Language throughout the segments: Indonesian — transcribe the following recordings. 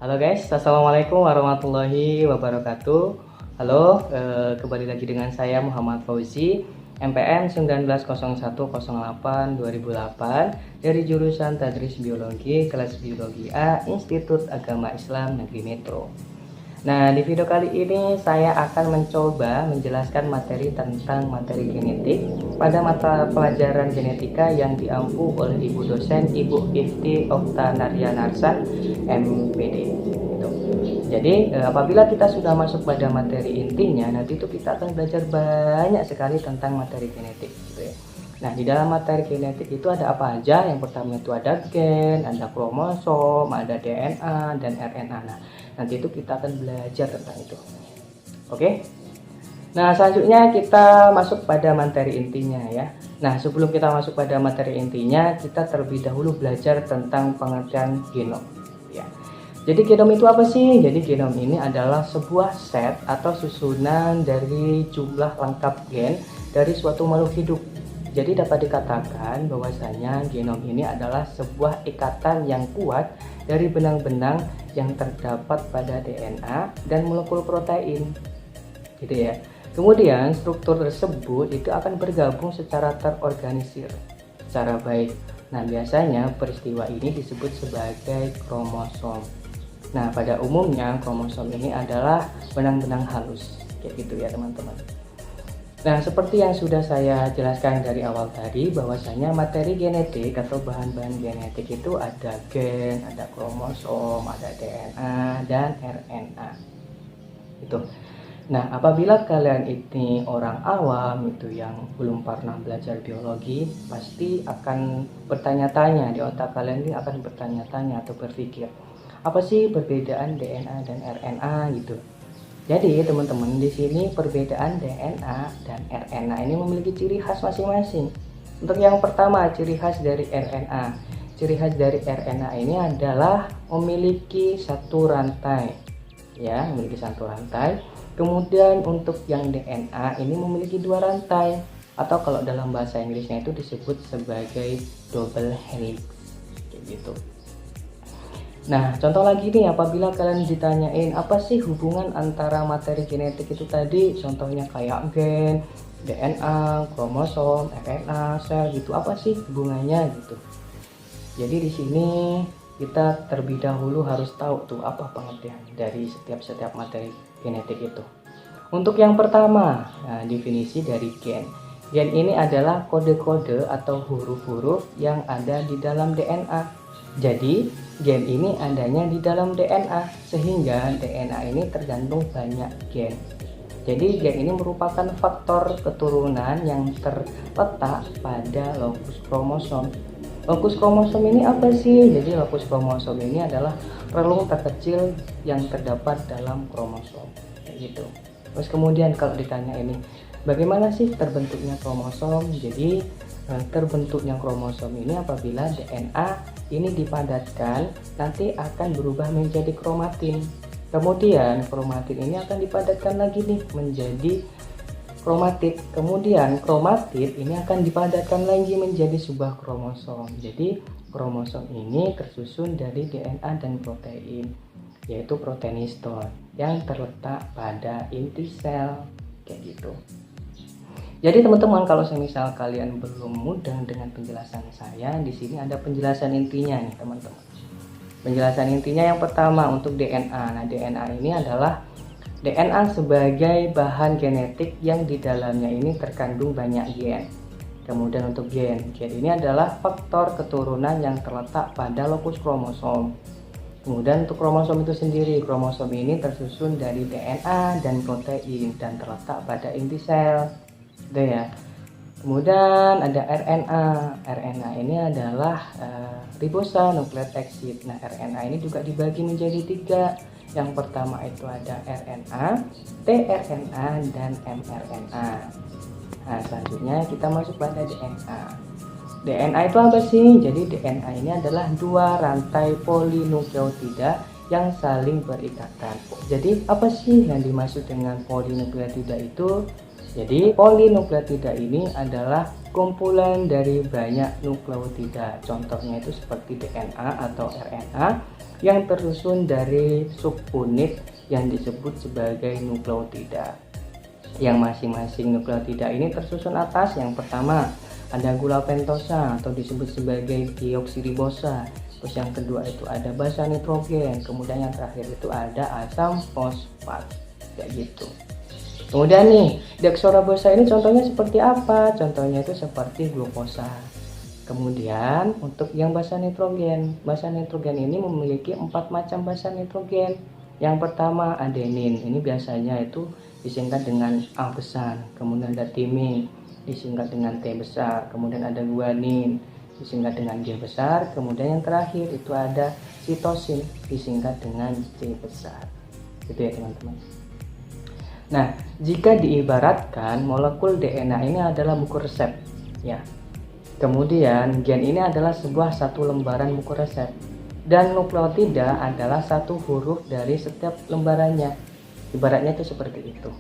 Halo guys, assalamualaikum warahmatullahi wabarakatuh. Halo, kembali lagi dengan saya Muhammad Fauzi, MPN 190108 dari jurusan Tadris Biologi, kelas Biologi A, Institut Agama Islam Negeri Metro. Nah, di video kali ini saya akan mencoba menjelaskan materi tentang materi genetik pada mata pelajaran genetika yang diampu oleh Ibu dosen Ibu Ifti Oktanaria Narsan, MPD. Gitu. Jadi, apabila kita sudah masuk pada materi intinya, nanti itu kita akan belajar banyak sekali tentang materi genetik. Gitu ya. Nah, di dalam materi genetik itu ada apa aja? Yang pertama itu ada gen, ada kromosom, ada DNA, dan RNA. Nah, nanti itu kita akan belajar tentang itu. Oke? Nah, selanjutnya kita masuk pada materi intinya ya. Nah, sebelum kita masuk pada materi intinya, kita terlebih dahulu belajar tentang pengertian genom. Ya. Jadi genom itu apa sih? Jadi genom ini adalah sebuah set atau susunan dari jumlah lengkap gen dari suatu makhluk hidup. Jadi dapat dikatakan bahwasanya genom ini adalah sebuah ikatan yang kuat dari benang-benang yang terdapat pada DNA dan molekul protein. Gitu ya. Kemudian struktur tersebut itu akan bergabung secara terorganisir secara baik. Nah, biasanya peristiwa ini disebut sebagai kromosom. Nah, pada umumnya kromosom ini adalah benang-benang halus. Kayak gitu ya, teman-teman. Nah, seperti yang sudah saya jelaskan dari awal tadi, bahwasanya materi genetik atau bahan-bahan genetik itu ada gen, ada kromosom, ada DNA, dan RNA. Itu. Nah, apabila kalian ini orang awam itu yang belum pernah belajar biologi, pasti akan bertanya-tanya, di otak kalian ini akan bertanya-tanya atau berpikir, apa sih perbedaan DNA dan RNA gitu. Jadi teman-teman, di sini perbedaan DNA dan RNA ini memiliki ciri khas masing-masing. Untuk yang pertama, ciri khas dari RNA. Ciri khas dari RNA ini adalah memiliki satu rantai. Ya, memiliki satu rantai. Kemudian untuk yang DNA ini memiliki dua rantai. Atau kalau dalam bahasa Inggrisnya itu disebut sebagai double helix. Kayak gitu. Nah, contoh lagi nih, apabila kalian ditanyain apa sih hubungan antara materi genetik itu tadi, contohnya kayak gen, DNA, kromosom, RNA, sel gitu, apa sih hubungannya gitu. Jadi di sini kita terlebih dahulu harus tahu tuh apa pengertian dari setiap materi genetik itu. Untuk yang pertama, nah, definisi dari gen. Gen ini adalah kode-kode atau huruf-huruf yang ada di dalam DNA. Jadi, gen ini adanya di dalam DNA, sehingga DNA ini tergantung banyak gen. Jadi, gen ini merupakan faktor keturunan yang terletak pada lokus kromosom. Lokus kromosom ini apa sih? Jadi, lokus kromosom ini adalah relung terkecil yang terdapat dalam kromosom. Kayak gitu. Terus kemudian kalau ditanya ini, bagaimana sih terbentuknya kromosom? Jadi, terbentuknya kromosom ini apabila DNA ini dipadatkan, nanti akan berubah menjadi kromatin. Kemudian kromatin ini akan dipadatkan lagi nih menjadi kromatid. Kemudian kromatid ini akan dipadatkan lagi menjadi sebuah kromosom. Jadi kromosom ini tersusun dari DNA dan protein, yaitu protein histone yang terletak pada inti sel. Kayak gitu. Jadi teman-teman, kalau semisal kalian belum mudeng dengan penjelasan saya, di sini ada penjelasan intinya nih teman-teman. Penjelasan intinya yang pertama untuk DNA. Nah, DNA ini adalah DNA sebagai bahan genetik yang di dalamnya ini terkandung banyak gen. Kemudian untuk gen ini adalah faktor keturunan yang terletak pada lokus kromosom. Kemudian untuk kromosom itu sendiri, kromosom ini tersusun dari DNA dan protein dan terletak pada inti sel. Gitu ya. Kemudian ada RNA. RNA ini adalah ribosa nukleat eksid. Nah, RNA ini juga dibagi menjadi 3. Yang pertama itu ada RNA, tRNA, dan mRNA. Nah, selanjutnya kita masuk pada DNA. DNA itu apa sih? Jadi DNA ini adalah dua rantai polinukleotida yang saling berikatan. Jadi apa sih yang dimaksud dengan polinukleotida itu? Jadi polinukleotida ini adalah kumpulan dari banyak nukleotida. Contohnya itu seperti DNA atau RNA yang tersusun dari subunit yang disebut sebagai nukleotida. Yang masing-masing nukleotida ini tersusun atas. Yang pertama ada gula pentosa atau disebut sebagai deoksiribosa. Terus yang kedua itu ada basa nitrogen. Kemudian yang terakhir itu ada asam fosfat. Kayak gitu. Kemudian nih, deoksiribosa ini contohnya seperti apa? Contohnya itu seperti glukosa. Kemudian untuk yang basa nitrogen ini memiliki 4 macam basa nitrogen. Yang pertama adenin, ini biasanya itu disingkat dengan A besar. Kemudian ada timin, disingkat dengan T besar. Kemudian ada guanin, disingkat dengan G besar. Kemudian yang terakhir itu ada sitosin, disingkat dengan C besar. Gitu ya teman-teman. Nah, jika diibaratkan molekul DNA ini adalah buku resep, ya. Kemudian gen ini adalah satu lembaran buku resep, dan nukleotida adalah satu huruf dari setiap lembarannya. Ibaratnya itu seperti itu.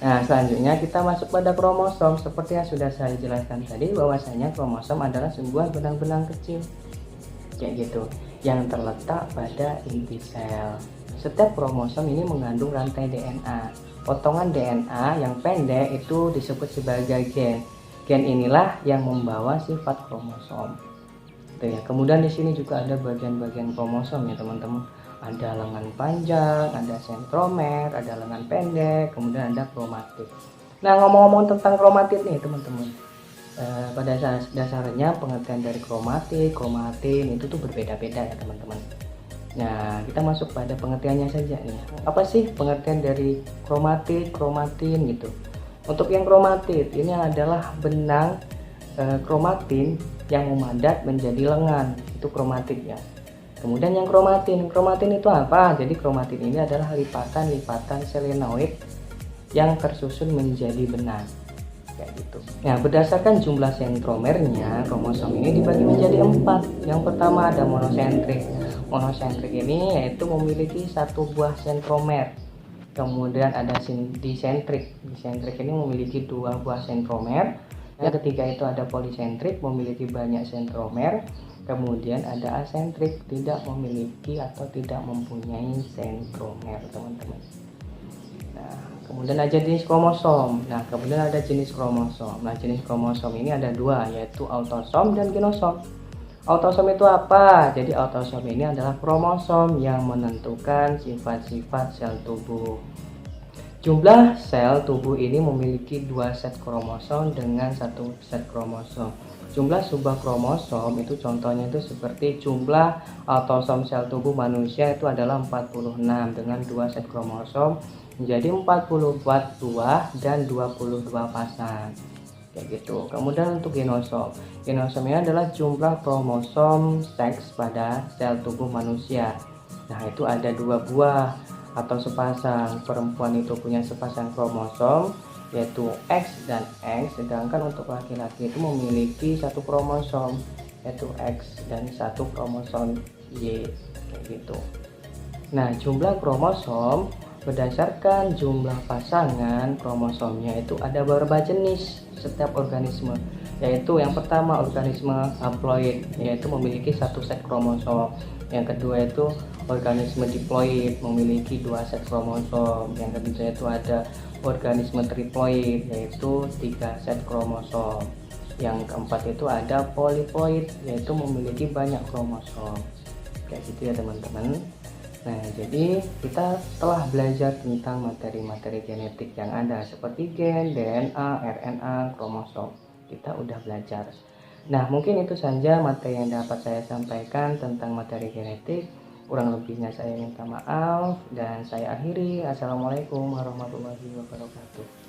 Nah, selanjutnya kita masuk pada kromosom. Seperti yang sudah saya jelaskan tadi, bahwasanya kromosom adalah sebuah benang-benang kecil kayak gitu yang terletak pada inti sel. Setiap kromosom ini mengandung rantai DNA. Potongan DNA yang pendek itu disebut sebagai gen. Gen inilah yang membawa sifat kromosom. Gitu ya. Kemudian di sini juga ada bagian-bagian kromosom ya teman-teman. Ada lengan panjang, ada sentromer, ada lengan pendek, kemudian ada kromatid. Nah, ngomong-ngomong tentang kromatid nih teman-teman. Pada dasarnya pengertian dari kromatin itu tuh berbeda-beda ya teman-teman. Nah, kita masuk pada pengertiannya saja nih. Apa sih pengertian dari kromatin gitu? Untuk yang kromatid ini adalah benang kromatin yang memadat menjadi lengan, itu kromatid ya. Kemudian yang kromatin itu apa? Jadi kromatin ini adalah lipatan-lipatan selenoid yang tersusun menjadi benang. Kayak gitu. Nah, berdasarkan jumlah sentromernya, kromosom ini dibagi menjadi 4. Yang pertama ada monosentrik. Monosentrik ini yaitu memiliki satu buah sentromer. Kemudian ada disentrik. Disentrik ini memiliki 2 buah sentromer. Yang ketiga itu ada polisentrik, memiliki banyak sentromer. Kemudian ada asentrik, tidak memiliki atau tidak mempunyai sentromer, teman-teman. Nah, kemudian ada jenis kromosom. Nah, kemudian ada jenis kromosom. Nah, jenis kromosom ini ada 2, yaitu autosom dan genosom. Autosom itu apa? Jadi autosom ini adalah kromosom yang menentukan sifat-sifat sel tubuh. Jumlah sel tubuh ini memiliki 2 set kromosom dengan 1 set kromosom. Jumlah subah kromosom itu contohnya itu seperti jumlah autosom sel tubuh manusia itu adalah 46 dengan 2 set kromosom menjadi 44 buah dan 22 pasang. Kayak gitu. Kemudian untuk genosom. Genosom ini adalah jumlah kromosom seks pada sel tubuh manusia. Nah, itu ada 2 buah atau sepasang. Perempuan itu punya sepasang kromosom yaitu X dan X, sedangkan untuk laki-laki itu memiliki 1 kromosom yaitu X dan 1 kromosom Y. Kayak gitu. Nah, jumlah kromosom berdasarkan jumlah pasangan kromosomnya itu ada beberapa jenis setiap organisme, yaitu yang pertama organisme haploid, yaitu memiliki 1 set kromosom. Yang kedua itu organisme diploid, memiliki 2 set kromosom. Yang ketiga itu ada organisme triploid, yaitu 3 set kromosom. Yang keempat itu ada polyploid, yaitu memiliki banyak kromosom. Kayak gitu ya teman-teman. Nah, jadi kita telah belajar tentang materi-materi genetik yang ada seperti gen, DNA, RNA, kromosom. Kita udah belajar. Nah, mungkin itu saja materi yang dapat saya sampaikan tentang materi genetik. Kurang lebihnya saya minta maaf dan saya akhiri. Assalamualaikum warahmatullahi wabarakatuh.